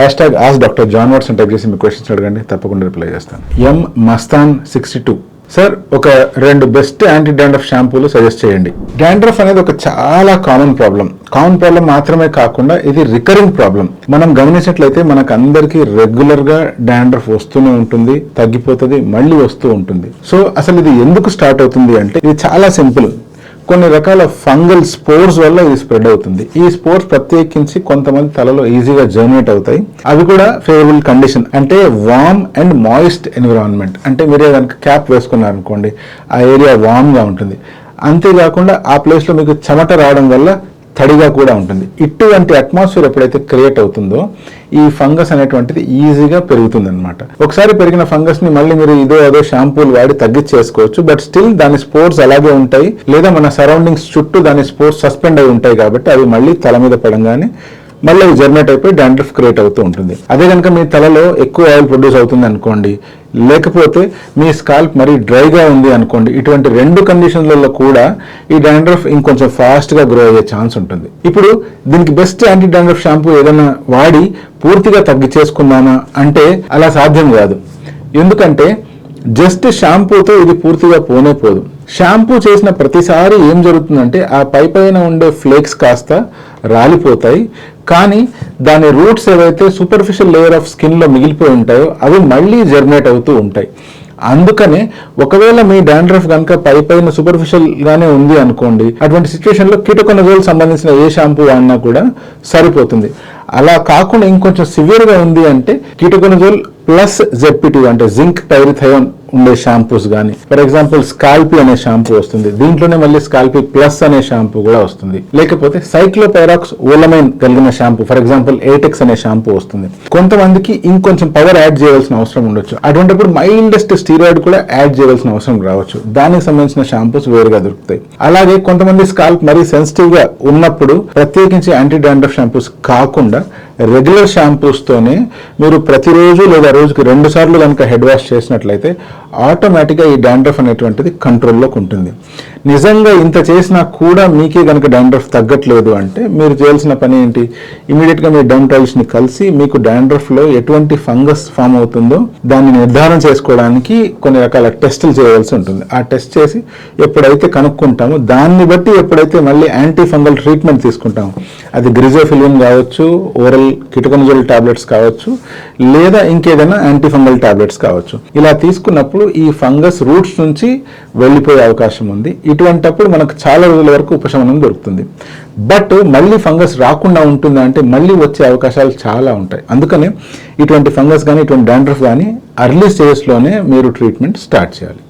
#AskDrJohn Watson type చేసి మీ questions అడగండి, తప్పకుండా రిప్లై చేస్తాను. Masthan62 సార్, ఒక 2 బెస్ట్ యాంటీ డాండ్రఫ్ షాంపూలు సజెస్ట్ చేయండి. డాండ్రఫ్ అనేది ఒక చాలా కామన్ ప్రాబ్లం మాత్రమే కాకుండా ఇది రికరింగ్ ప్రాబ్లం. మనం గమనించినట్లయితే మనకు అందరికీ రెగ్యులర్ గా డాండ్రఫ్ వస్తూనే ఉంటుంది, తగ్గిపోతుంది, మళ్ళీ వస్తూ ఉంటుంది. సో అసలు ఇది ఎందుకు స్టార్ట్ అవుతుంది అంటే ఇది చాలా సింపుల్. కొన్ని రకాల ఫంగల్ స్పోర్స్ వల్ల ఇది స్ప్రెడ్ అవుతుంది. ఈ స్పోర్స్ ప్రత్యేకించి కొంతమంది తలలో ఈజీగా జర్మినేట్ అవుతాయి. అవి కూడా ఫేవరబుల్ కండిషన్ అంటే వార్మ్ అండ్ మాయిస్ట్ ఎన్విరాన్మెంట్. అంటే మీరే కనుక క్యాప్ వేసుకున్నారనుకోండి, ఆ ఏరియా వార్మ్ గా ఉంటుంది. అంతేకాకుండా ఆ ప్లేస్ లో మీకు చెమట రావడం వల్ల తడిగా కూడా ఉంటుంది. ఇటువంటి అట్మాస్ఫియర్ ఎప్పుడైతే క్రియేట్ అవుతుందో ఈ ఫంగస్ అనేటువంటిది ఈజీగా పెరుగుతుంది అనమాట. ఒకసారి పెరిగిన ఫంగస్ ని మళ్ళీ మీరు అదో షాంపూలు వాడి తగ్గించేసుకోవచ్చు. బట్ స్టిల్ దాని స్పోర్స్ అలాగే ఉంటాయి, లేదా మన సరౌండింగ్స్ చుట్టూ దాని స్పోర్స్ సస్పెండ్ అయి ఉంటాయి. కాబట్టి అవి మళ్ళీ తల మీద పడంగానే మళ్ళీ జర్మినేట్ అయిపోయి డాండ్రఫ్ క్రియేట్ అవుతూ ఉంటుంది. అదే కనుక మీ తలలో ఎక్కువ ఆయిల్ ప్రొడ్యూస్ అవుతుంది అనుకోండి, లేకపోతే మీ స్కాల్ప్ మరీ డ్రైగా ఉంది అనుకోండి, ఇటువంటి 2 కండిషన్లలో కూడా ఈ డాండ్రఫ్ ఇంకొంచెం ఫాస్ట్ గా గ్రో అయ్యే ఛాన్స్ ఉంటుంది. ఇప్పుడు దీనికి బెస్ట్ యాంటీ డాండ్రఫ్ షాంపూ ఏదైనా వాడి పూర్తిగా తగ్గించేసుకుందామా అంటే అలా సాధ్యం కాదు. ఎందుకంటే జస్ట్ షాంపూతో ఇది పూర్తిగా పోనే పోదు. షాంపూ చేసిన ప్రతిసారి ఏం జరుగుతుందంటే ఆ పైన ఉండే ఫ్లేక్స్ కాస్త రాలిపోతాయి, కానీ దాని రూట్స్ ఏవైతే సూపర్ఫిషియల్ లేయర్ ఆఫ్ స్కిన్ లో మిగిలిపోయి ఉంటాయో అవి మళ్ళీ జర్మినేట్ అవుతూ ఉంటాయి. అందుకనే ఒకవేళ మీ డాండ్రఫ్ కనుక పైన సూపర్ఫిషియల్ గానే ఉంది అనుకోండి, అటువంటి సిచ్యువేషన్ లో కీటకొనజోల్ సంబంధించిన ఏ షాంపూ వాడినా కూడా సరిపోతుంది. అలా కాకుండా ఇంకొంచెం సివియర్ గా ఉంది అంటే కీటకొనజోల్ ప్లస్ ZP2 అంటే జింక్ పైరిథయోన్ ఉండే షాంపూస్ కానీ, ఫర్ ఎగ్జాంపుల్ స్కాల్పీ అనే షాంపూ వస్తుంది, దీంట్లోనే మళ్ళీ స్కాల్పీ ప్లస్ అనే షాంపూ కూడా వస్తుంది. లేకపోతే సైక్లోపైరాక్స్ ఓలమైన్ కలిగిన షాంపూ, ఫర్ ఎగ్జాంపుల్ ఏటెక్స్ అనే షాంపూ వస్తుంది. కొంతమందికి ఇంకొంచెం పవర్ యాడ్ చేయవలసిన అవసరం ఉండొచ్చు, అటువంటిప్పుడు మైల్డెస్ట్ స్టీరాయిడ్ కూడా యాడ్ చేయవలసిన అవసరం రావచ్చు. దానికి సంబంధించిన షాంపూస్ వేరుగా దొరుకుతాయి. అలాగే కొంతమంది స్కాల్ప్ మరీ సెన్సిటివ్ గా ఉన్నప్పుడు ప్రత్యేకించి యాంటీ డాండ్రఫ్ షాంపూస్ కాకుండా రెగ్యులర్ షాంపూస్ తోనే మీరు ప్రతిరోజు లేదా రోజుకి 2 సార్లు కనుక హెడ్ వాష్ చేసినట్లయితే ఆటోమేటిక్గా ఈ డాండ్రఫ్ అనేటువంటిది కంట్రోల్లోకి ఉంటుంది. నిజంగా ఇంత చేసినా కూడా మీకే కనుక డాండ్రఫ్ తగ్గట్లేదు అంటే మీరు చేయాల్సిన పని ఏంటి, ఇమీడియట్గా మీ డెర్మటాలజిస్ట్ని కలిసి మీకు డాండ్రఫ్లో ఎటువంటి ఫంగస్ ఫామ్ అవుతుందో దాన్ని నిర్ధారణ చేసుకోవడానికి కొన్ని రకాల టెస్టులు చేయవలసి ఉంటుంది. ఆ టెస్ట్ చేసి ఎప్పుడైతే కనుక్కుంటామో దాన్ని బట్టి ఎప్పుడైతే మళ్ళీ యాంటీ ఫంగల్ ట్రీట్మెంట్ తీసుకుంటామో, అది గ్రిజోఫిలిన్ కావచ్చు, ఓరల్ కీటకొనజోల్ టాబ్లెట్స్ కావచ్చు, లేదా ఇంకేదైనా యాంటీ ఫంగల్ టాబ్లెట్స్ కావచ్చు. ఇలా తీసుకున్నప్పుడు ఈ ఫంగస్ రూట్స్ నుంచి వెళ్ళిపోయే అవకాశం ఉంది. ఇటువంటప్పుడు మనకు చాలా రోజుల వరకు ఉపశమనం దొరుకుతుంది. బట్ మళ్ళీ ఫంగస్ రాకుండా ఉంటుందా అంటే మళ్ళీ వచ్చే అవకాశాలు చాలా ఉంటాయి. అందుకనే ఇటువంటి ఫంగస్ కానీ ఇటువంటి డాండ్రఫ్ కానీ అర్లీ స్టేజెస్లోనే మీరు ట్రీట్మెంట్ స్టార్ట్ చేయాలి.